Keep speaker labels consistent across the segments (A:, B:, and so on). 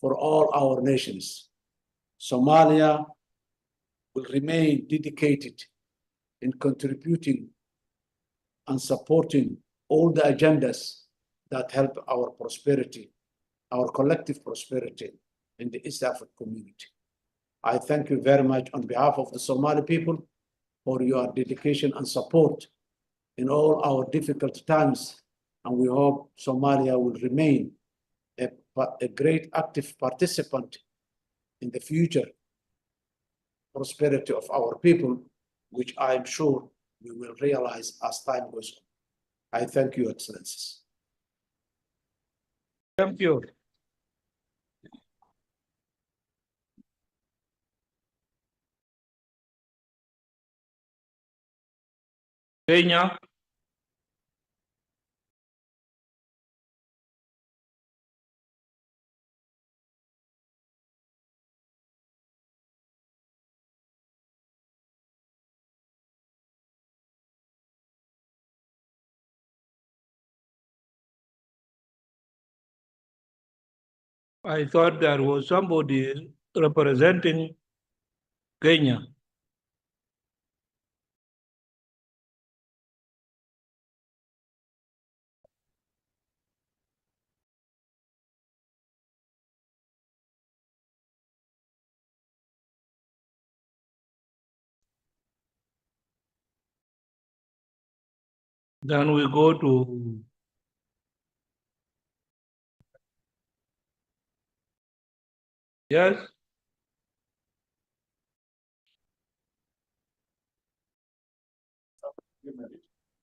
A: for all our nations. Somalia will remain dedicated in contributing and supporting all the agendas that help our prosperity, our collective prosperity in the East African community. I thank you very much on behalf of the Somali people for your dedication and support in all our difficult times, and we hope Somalia will remain a great active participant in the future prosperity of our people, which I am sure we will realize as time goes on. I thank you, Excellencies.
B: Thank you. Kenya. I thought there was somebody representing Kenya. Then we go to yes.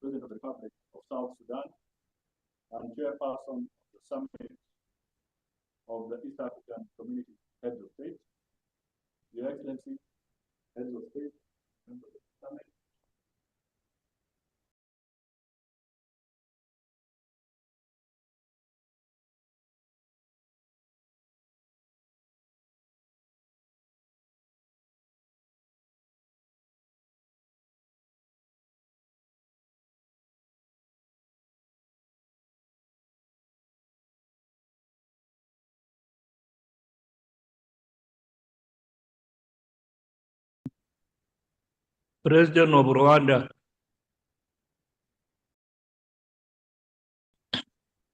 C: President of the Republic of South Sudan and chairperson of the summit of the East African Community Heads of State, Your Excellency, Heads of State, members of the summit,
B: President of Rwanda.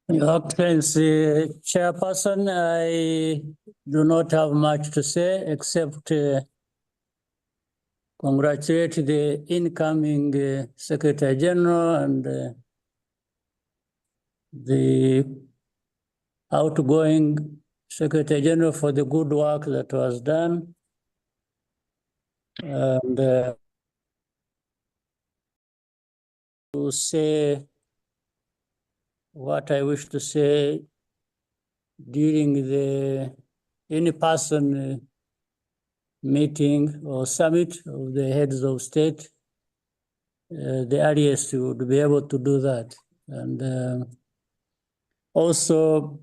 D: Your Excellency, Chairperson, I do not have much to say except congratulate the incoming Secretary General and the outgoing Secretary General for the good work that was done. And to say what I wish to say during the in-person meeting or summit of the heads of state, the earliest would be able to do that. And also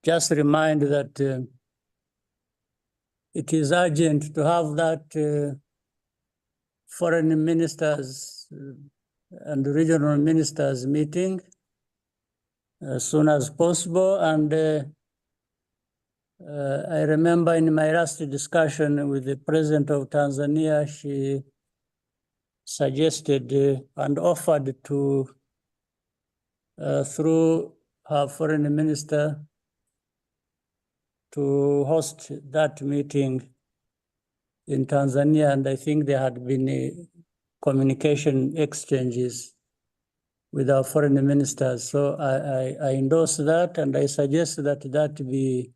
D: just remind that it is urgent to have that foreign ministers and regional ministers meeting as soon as possible. And I remember in my last discussion with the president of Tanzania, she suggested and offered to, through her foreign minister, to host that meeting in Tanzania. And I think there had been communication exchanges with our foreign ministers. So I endorse that, and I suggest that that be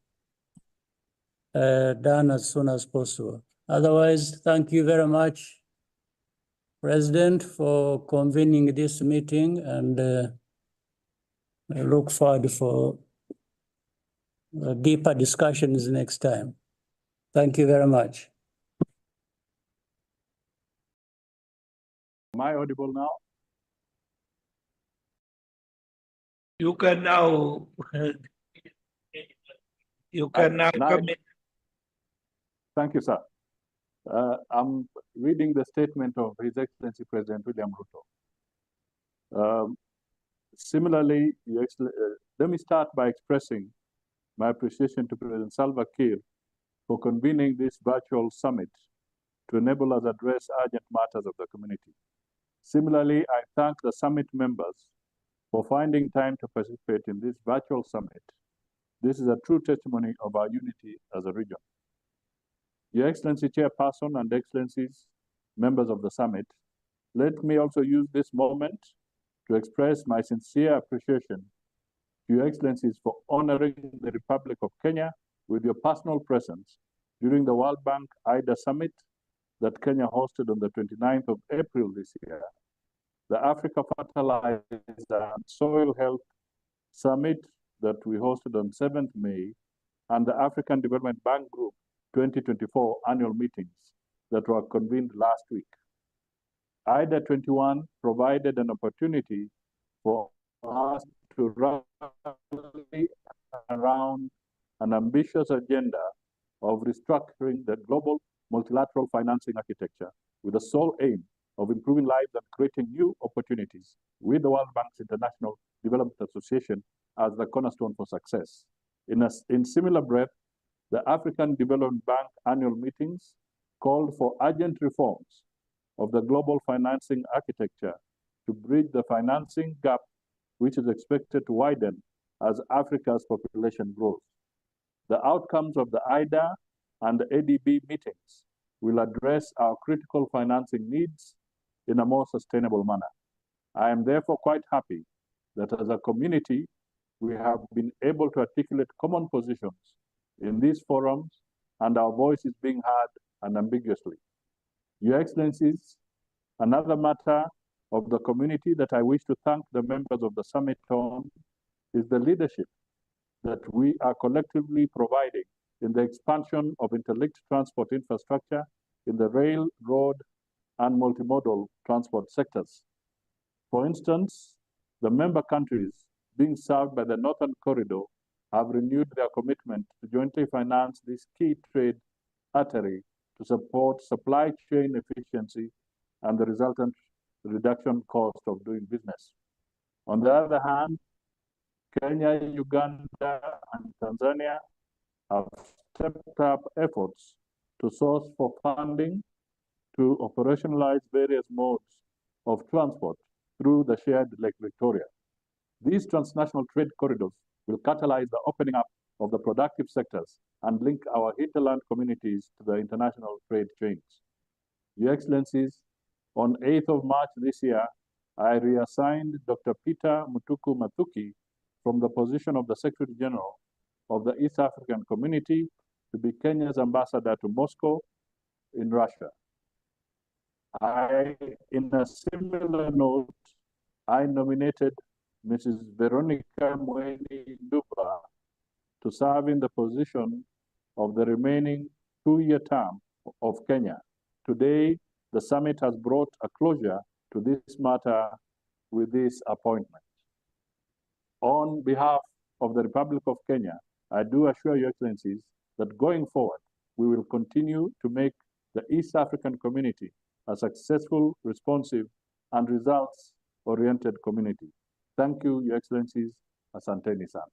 D: done as soon as possible. Otherwise, thank you very much, President, for convening this meeting, and I look forward for deeper discussions next time. Thank you very much.
C: am I audible now?
B: You can now come in.
C: Thank you, sir. I'm reading the statement of His Excellency President William Ruto. Similarly, let me start by expressing my appreciation to President Salva Kiir for convening this virtual summit to enable us address urgent matters of the community. Similarly, I thank the summit members for finding time to participate in this virtual summit. This is a true testimony of our unity as a region. Your Excellency Chairperson and Excellencies, members of the summit, let me also use this moment to express my sincere appreciation to Your Excellencies for honoring the Republic of Kenya with your personal presence during the World Bank IDA Summit that Kenya hosted on the 29th of April this year, the Africa Fertilizer and Soil Health Summit that we hosted on 7th May, and the African Development Bank Group 2024 annual meetings that were convened last week. IDA 21 provided an opportunity for us to rally around an ambitious agenda of restructuring the global multilateral financing architecture with the sole aim of improving lives and creating new opportunities with the World Bank's International Development Association as the cornerstone for success. In similar breath, the African Development Bank annual meetings called for urgent reforms of the global financing architecture to bridge the financing gap, which is expected to widen as Africa's population grows. The outcomes of the IDA and the ADB meetings will address our critical financing needs in a more sustainable manner. I am therefore quite happy that as a community, we have been able to articulate common positions in these forums, and our voice is being heard unambiguously. Your Excellencies, another matter of the community that I wish to thank the members of the summit on is the leadership that we are collectively providing in the expansion of interlinked transport infrastructure in the rail, road, and multimodal transport sectors. For instance, the member countries being served by the Northern Corridor have renewed their commitment to jointly finance this key trade artery to support supply chain efficiency and the resultant reduction cost of doing business. On the other hand, Kenya, Uganda, and Tanzania have stepped up efforts to source for funding to operationalize various modes of transport through the shared Lake Victoria. These transnational trade corridors will catalyze the opening up of the productive sectors and link our hinterland communities to the international trade chains. Your Excellencies, on 8th of March this year, I reassigned Dr. Peter Mutuku Mathuki from the position of the Secretary General of the East African Community to be Kenya's ambassador to Moscow in Russia. In a similar note, I nominated Mrs. Veronica Mweni Duba to serve in the position of the remaining two-year term of Kenya. Today, the summit has brought a closure to this matter with this appointment. On behalf of the Republic of Kenya, I do assure Your Excellencies that going forward, we will continue to make the East African community a successful, responsive, and results-oriented community. Thank you, Your Excellencies. Asanteni sana.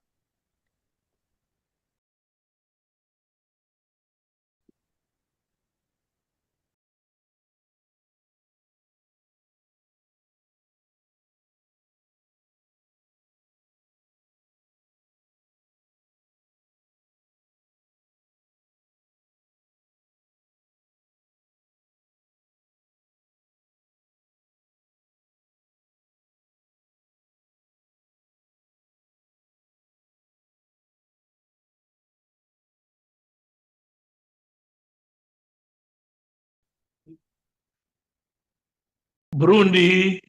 B: Burundi.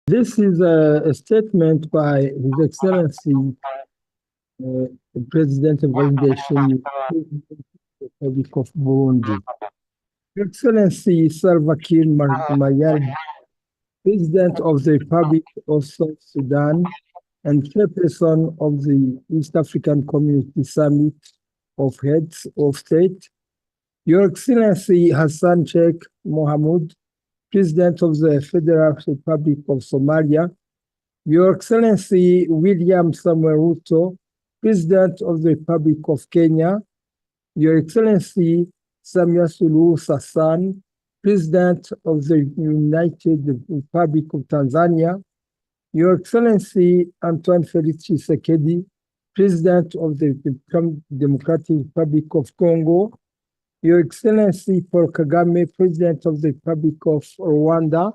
E: This is a statement by His Excellency President Evariste Republic of Burundi. Your Excellency Salva Kiir Mayardit, President of the Republic of South Sudan and Chairperson of the East African Community Summit of Heads of State, Your Excellency Hassan Sheikh Mohamud, President of the Federal Republic of Somalia, Your Excellency William Samuel Ruto, President of the Republic of Kenya, Your Excellency Samia Suluhu Hassan, President of the United Republic of Tanzania, Your Excellency Antoine Felix Tshisekedi, President of the Democratic Republic of Congo, Your Excellency Paul Kagame, President of the Republic of Rwanda,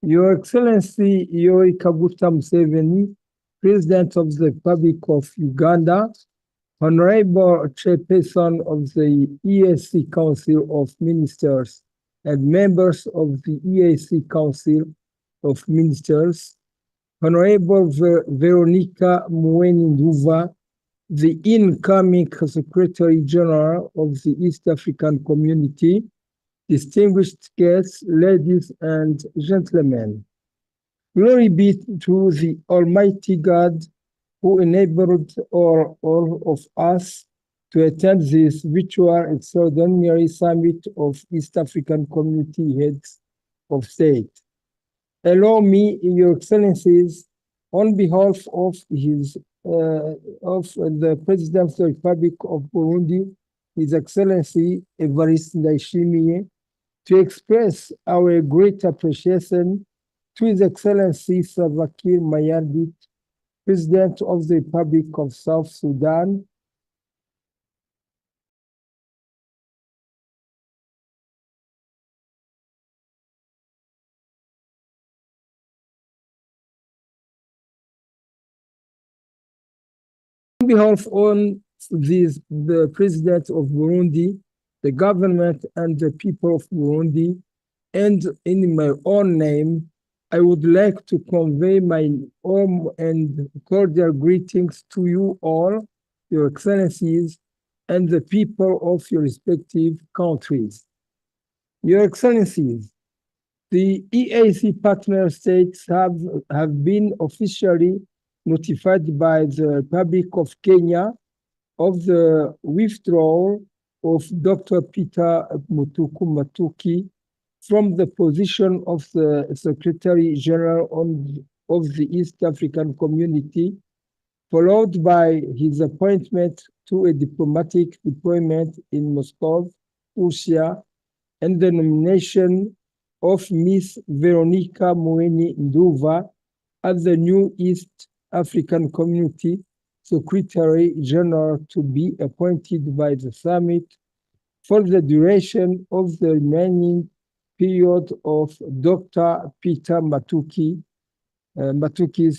E: Your Excellency Yoweri Kaguta Museveni, President of the Republic of Uganda, Honorable Chairperson of the EAC Council of Ministers and members of the EAC Council of Ministers, Honorable Veronica Mweni Nduva, the incoming Secretary General of the East African Community, distinguished guests, ladies and gentlemen. Glory be to the Almighty God who enabled all of us to attend this virtual extraordinary summit of East African Community Heads of State. Allow me, Your Excellencies, on behalf of the President of the Republic of Burundi, His Excellency Evariste Ndayishimiye, to express our great appreciation to His Excellency Salva Kiir Mayardit, President of the Republic of South Sudan, on behalf of the President of Burundi, the government and the people of Burundi, and in my own name, I would like to convey my warm and cordial greetings to you all, Your Excellencies, and the people of your respective countries. Your Excellencies, the EAC partner states have been officially notified by the Republic of Kenya of the withdrawal of Dr. Peter Mutuku Matuki from the position of the Secretary General of the East African Community, followed by his appointment to a diplomatic deployment in Moscow, Russia, and the nomination of Ms. Veronica Mweni Nduva as the new East African Community Secretary General to be appointed by the summit for the duration of the remaining period of Dr. Peter Matuki's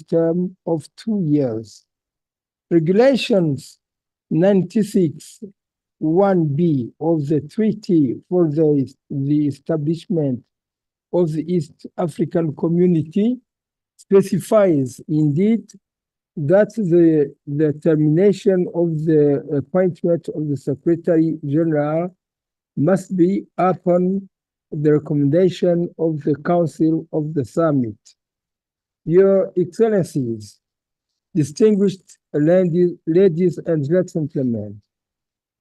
E: term of 2 years. Regulations 96 1B of the Treaty for the Establishment of the East African Community specifies indeed that the termination of the appointment of the Secretary General must be upon the recommendation of the Council of the Summit. Your Excellencies, distinguished ladies and gentlemen,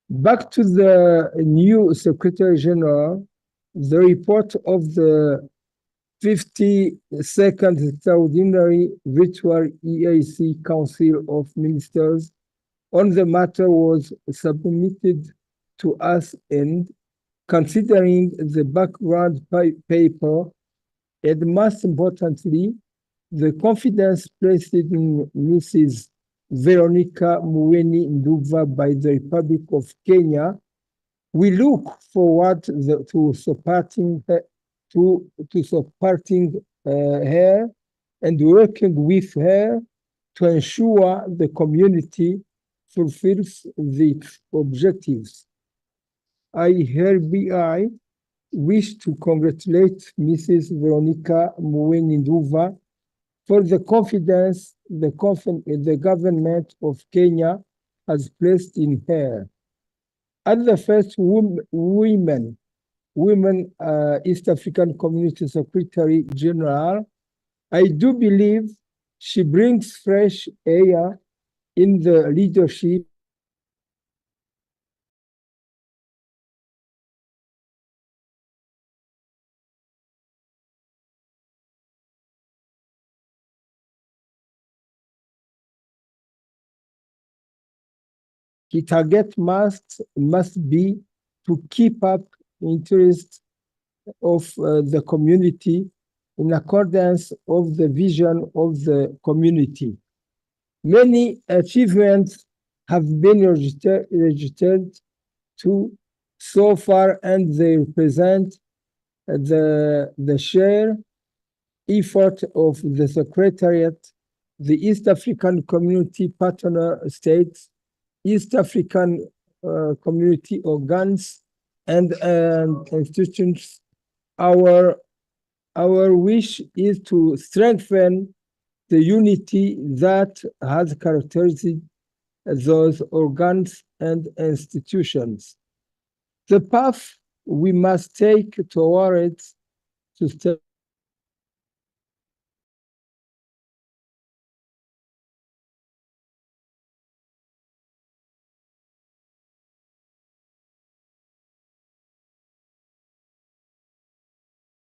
E: back to the new Secretary General, the report of the 52nd Extraordinary Virtual EAC Council of Ministers on the matter was submitted to us, and considering the background paper, and most importantly, the confidence placed in Mrs. Veronica Mweni Nduva by the Republic of Kenya, we look forward to supporting her and working with her to ensure the community fulfills its objectives. I hereby wish to congratulate Mrs. Veronica Mweni Nduva for the confidence the government of Kenya has placed in her. As the first women East African Community Secretary General, I do believe she brings fresh air in the leadership Key target must be to keep up interests of the community in accordance of the vision of the community. Many achievements have been registered so far, and they represent the shared effort of the Secretariat, the East African Community Partner States, East African community organs, and institutions. Our wish is to strengthen the unity that has characterized those organs and institutions. The path we must take towards sustainable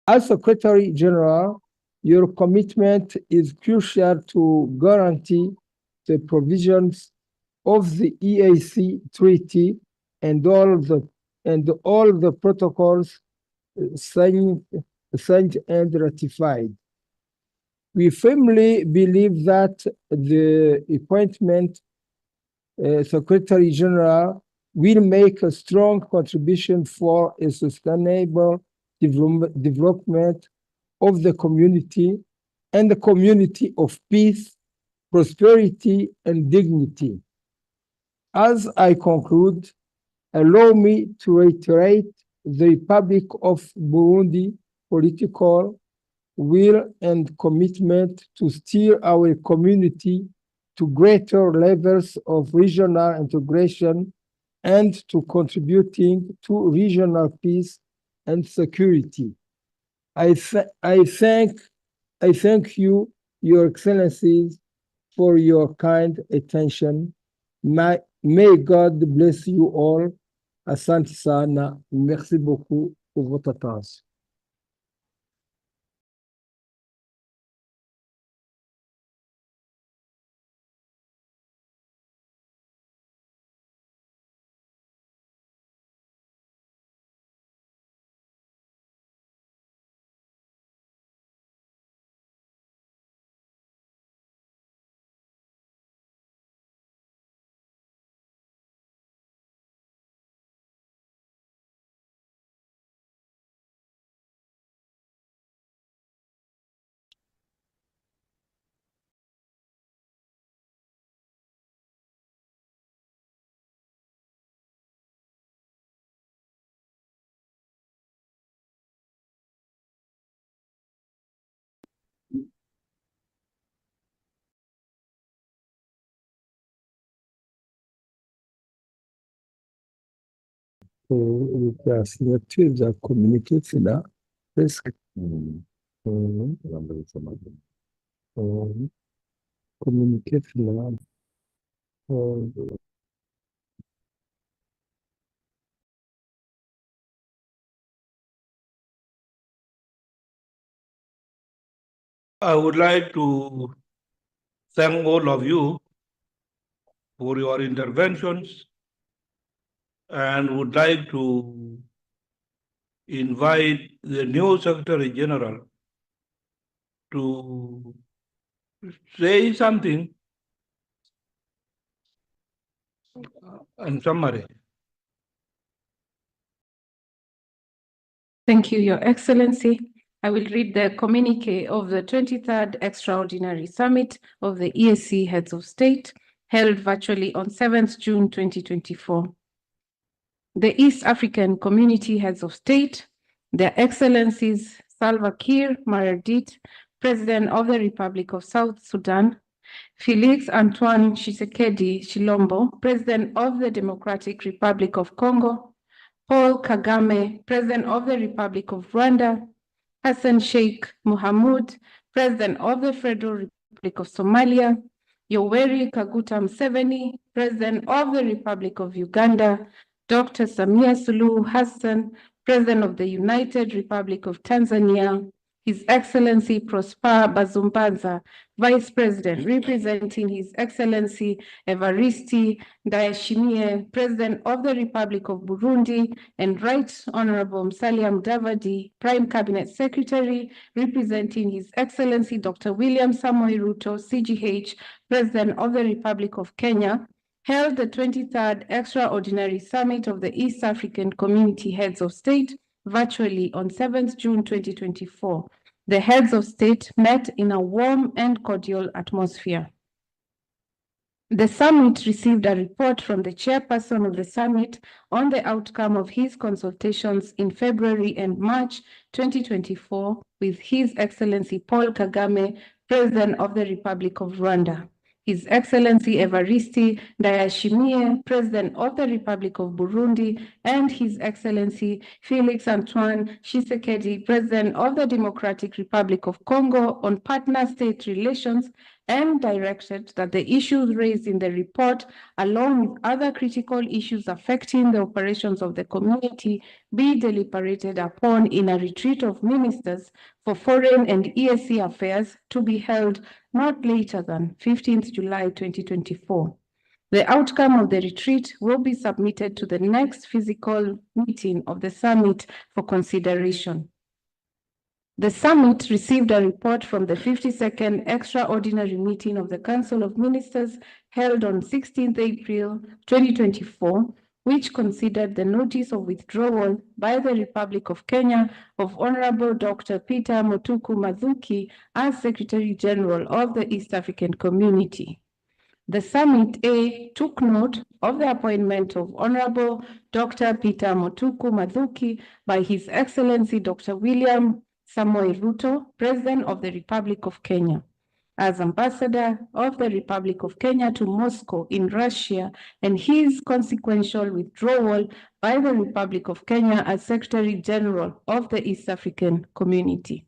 E: As Secretary General, your commitment is crucial to guarantee the provisions of the EAC Treaty and all the protocols signed and ratified. We firmly believe that the appointment Secretary General will make a strong contribution for a sustainable development of the community and the community of peace, prosperity, and dignity. As I conclude, allow me to reiterate the Republic of Burundi political will and commitment to steer our community to greater levels of regional integration and to contributing to regional peace and security. I thank you, Your Excellencies, for your kind attention. May God bless you all. Asante sana. Merci beaucoup pour votre attention. La signature de la communiqué, c'est là, presque. Communiqué, c'est là.
B: I would like to thank all of you for your interventions and would like to invite the new Secretary General to say something in summary.
F: Thank you, Your Excellency. I will read the communique of the 23rd Extraordinary Summit of the EAC Heads of State, held virtually on 7th June 2024. The East African Community Heads of State, Their Excellencies Salva Kiir Mayardit, President of the Republic of South Sudan, Felix Antoine Tshisekedi Chilombo, President of the Democratic Republic of Congo, Paul Kagame, President of the Republic of Rwanda, Hassan Sheikh Mohamud, President of the Federal Republic of Somalia, Yoweri Kaguta Museveni, President of the Republic of Uganda, Dr. Samia Suluhu Hassan, President of the United Republic of Tanzania, His Excellency Prosper Bazumbanza, Vice President, representing His Excellency Evaristi Ndayishimiye, President of the Republic of Burundi, and Right Honorable Musalia Mudavadi, Prime Cabinet Secretary, representing His Excellency Dr. William Samoei Ruto, CGH, President of the Republic of Kenya, held the 23rd Extraordinary Summit of the East African Community Heads of State virtually on 7th June 2024. The heads of state met in a warm and cordial atmosphere. The summit received a report from the chairperson of the summit on the outcome of his consultations in February and March 2024 with His Excellency Paul Kagame, President of the Republic of Rwanda. His Excellency Evaristi Ndayishimiye, President of the Republic of Burundi, and His Excellency Felix Antoine Tshisekedi, President of the Democratic Republic of Congo, on partner state relations, and directed that the issues raised in the report, along with other critical issues affecting the operations of the community, be deliberated upon in a retreat of ministers for foreign and EAC affairs to be held not later than 15th July 2024. The outcome of the retreat will be submitted to the next physical meeting of the summit for consideration. The summit received a report from the 52nd Extraordinary Meeting of the Council of Ministers held on 16th April 2024, which considered the notice of withdrawal by the Republic of Kenya of Honorable Dr. Peter Mutuku Mathuki as Secretary General of the East African Community. The summit A took note of the appointment of Honorable Dr. Peter Mutuku Mathuki by His Excellency Dr. William Samoei Ruto, President of the Republic of Kenya, as Ambassador of the Republic of Kenya to Moscow in Russia, and his consequential withdrawal by the Republic of Kenya as Secretary General of the East African Community.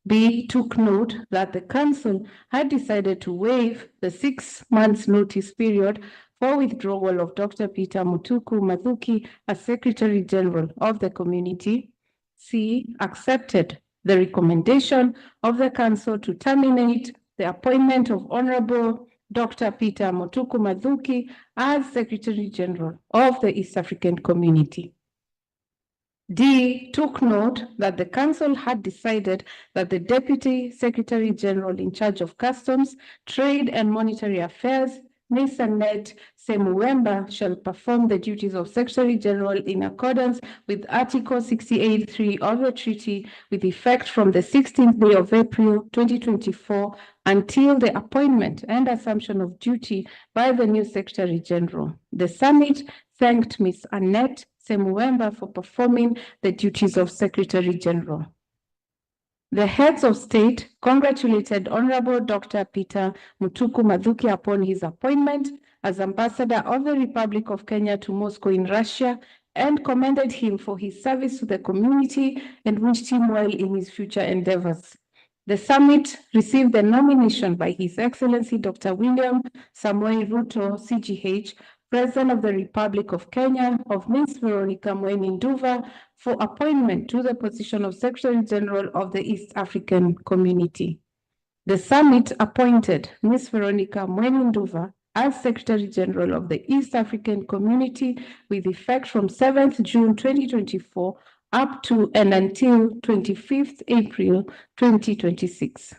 F: B took note that the Council had decided to waive the 6 months notice period for withdrawal of Dr. Peter Mutuku Mathuki as Secretary General of the Community. C accepted the recommendation of the Council to terminate the appointment of Honorable Dr. Peter Mutuku Mathuki as Secretary General of the East African Community. D took note that the Council had decided that the Deputy Secretary General in charge of Customs, Trade and Monetary Affairs, Ms. Annette Semuwemba, shall perform the duties of Secretary General in accordance with Article 68(3) of the treaty with effect from the 16th day of April 2024 until the appointment and assumption of duty by the new Secretary General. The summit thanked Ms. Annette Semuwemba for performing the duties of Secretary General. The heads of state congratulated Honorable Dr. Peter Mutuku Mathuki upon his appointment as Ambassador of the Republic of Kenya to Moscow in Russia and commended him for his service to the community and wished him well in his future endeavors. The summit received the nomination by His Excellency Dr. William Samoei Ruto, CGH, President of the Republic of Kenya, of Ms. Veronica Mweni Nduva for appointment to the position of Secretary General of the East African Community. The summit appointed Ms. Veronica Mweni Nduva as Secretary General of the East African Community with effect from 7th June 2024 up to and until 25th April 2026.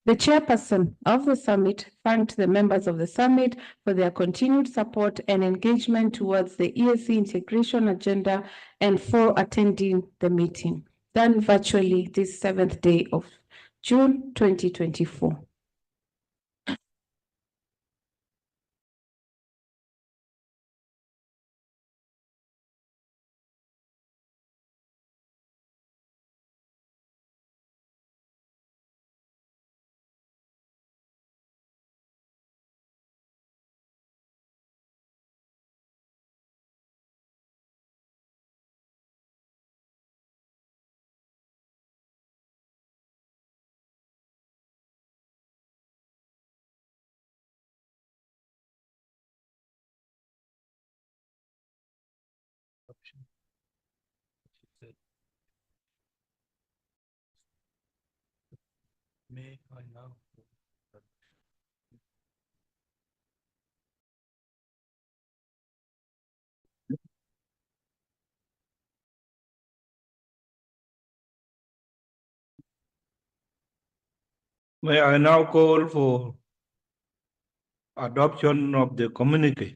F: The chairperson of the summit thanked the members of the summit for their continued support and engagement towards the EAC integration agenda and for attending the meeting, done virtually this 7th day of June 2024.
B: May I now? May I now call for adoption of the communique?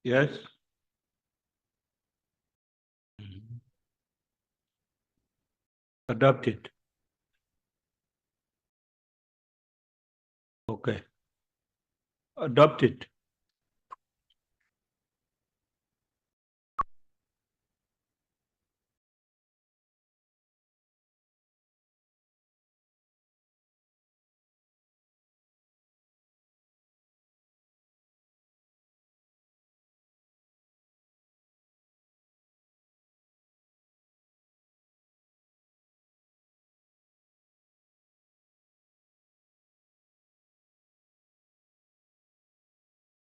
B: Yes. Adopted. Okay. Adopted.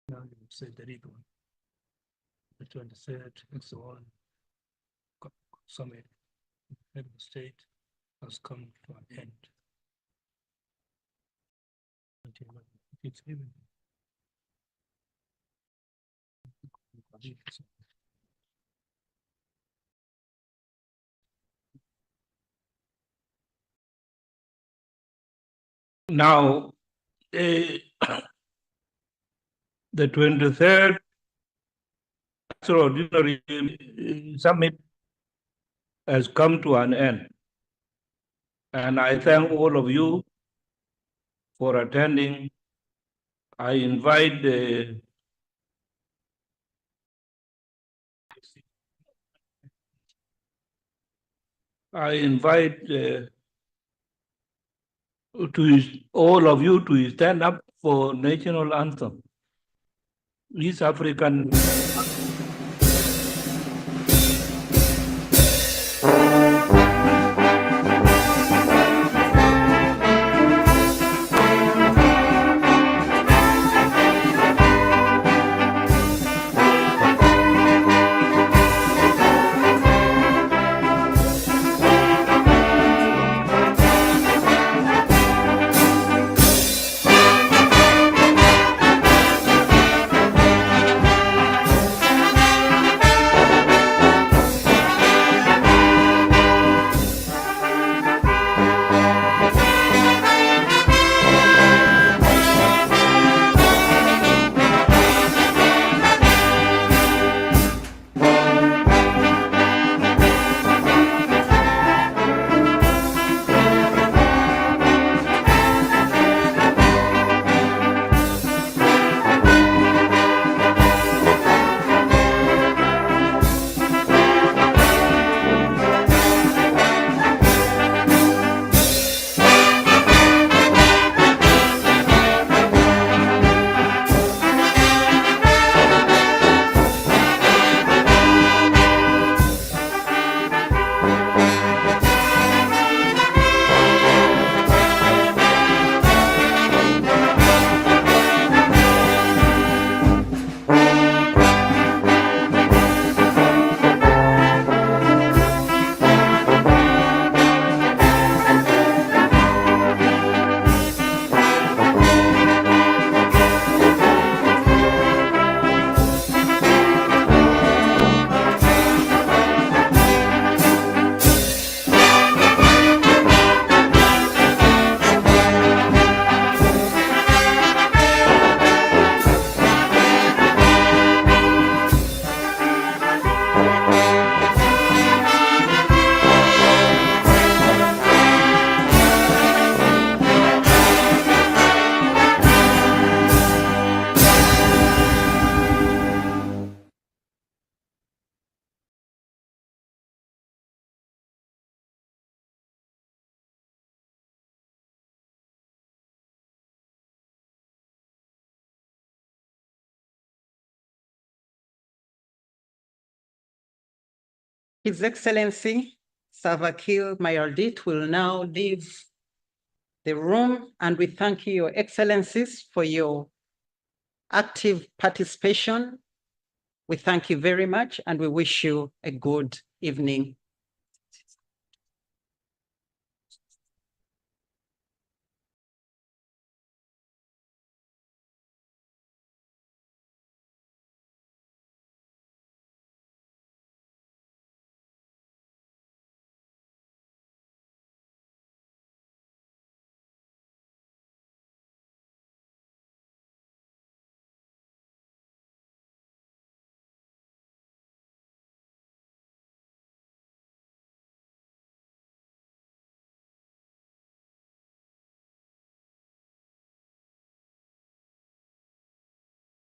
B: Now you say the read one. The 23rd and so on. Summit head of state has come to an end. It's even. Now, the 23rd extraordinary summit has come to an end. And I thank all of you for attending. I invite the all of you to stand up for national anthem. East African.
G: His Excellency Savakil Mayardit will now leave the room, and we thank you, Your Excellencies, for your active participation. We thank you very much and we wish you a good evening.